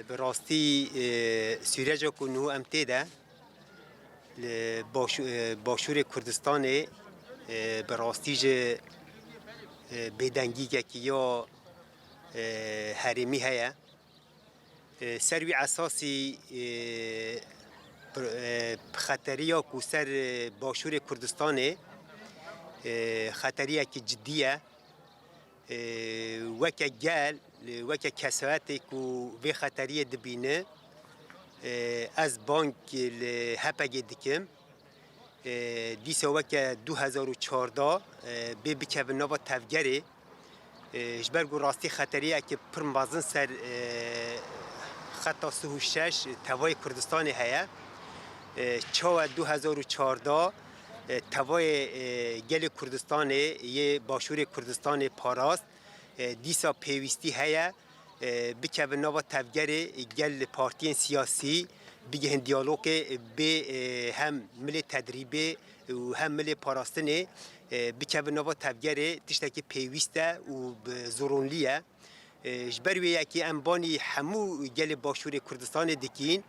به راستی سوریجا کنو ام تیده باشور کردستان به راستی جه بدنگی که یا حرمی هیا سروی اساسی خطریه کو سر باشور کردستان خطریه که جدیه وکه گل وکه کساتی کو به خطریه دبینه از بانک هپگی دکم دیسا وکه 2014 به بکه نوا تفگری جبرگو راستی خطریه که پرمازن سر خطا 36 توای کردستان هیا چاو 2014 توای گل کردستان یه باشور کردستان پاراست دیسا پیوستی هیا بکه نوا تفگری گل پارتین سیاسی بگه دیالوگ به هم ملی تدریبی و هم ملی پاراستنه بکه نوا تفگری تشتکی پیوسته و زورونلیه جبروی یکی انبانی همو گل باشور کردستان دکین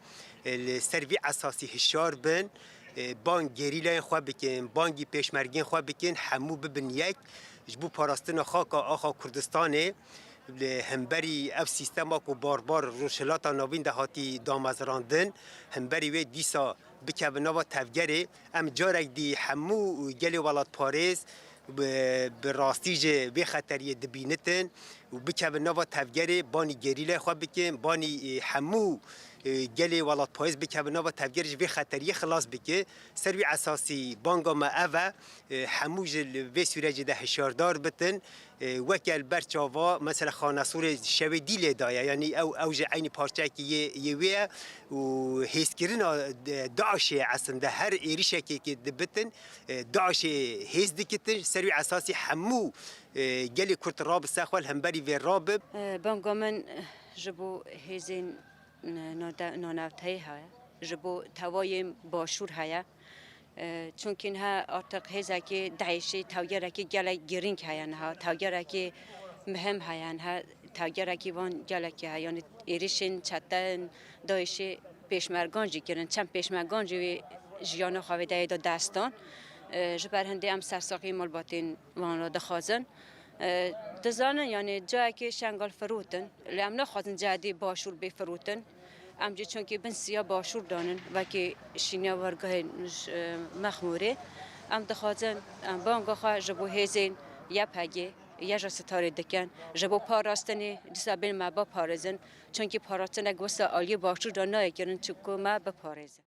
سروی اساسی هشار بن بانگ گریلای خواه بکن بانگی پیشمرگین خواه بکن همو ببن یک جبو پاراستن خاکا آخا کردستانه همبری اف سیستما کو بار روشلاتا نوین دهاتی دامزراندن همبری و دیسا بکه نوا تفگری ام جارک دی همو گل ولاد پاریز به راستی جه به خطریه دبینتن و بکه نوا تفگری بانی گریله خواه بکن بانی همو گلی ولاد پایز بکه نوا تفگرش به خطریه خلاص بکه سروی اساسی بانگا ما اوه همو جل به سوریج ده هشاردار بتن وکل برچاوا مثلا خانسور شوی دیل دایا یعنی او جه عین پارچه که یویه و هیسکرین داعش اصلا ده هر ایریشه که دبتن داعش هیز دکتن سروی اساسی همو گلی کرد راب سخوال همبری و راب بانگا من جبو هیزین نانوتای ها جبو توای باشور هیا چون که اینها ارتق هزا که داعشی تاجره که جل گرینگ هیان ها تاجره که مهم هیان ها تاجره که وان جل که هیان ایریشن چتن داعشی پیشمرگان جیرن چند پیشمرگان جوی جیان خوابیده دا داستان جبر هندی ام سرساقی ملباتین وان را دخازن دزانن یعنی جایی که شنگال فروتن لام نخوازن جدی باشور به فروتن امجی چون که بنسیا باشور دانن و که شینیا ورگاه مخموره ام دخوازن ام بانگا خواه جبو هزین یا پگه یا جا ستاره دکن جبو پاراستنی دیسا بین ما با پارزن چون که پاراستن گوستا آلی باشور دانای کرن چکو ما با پارزن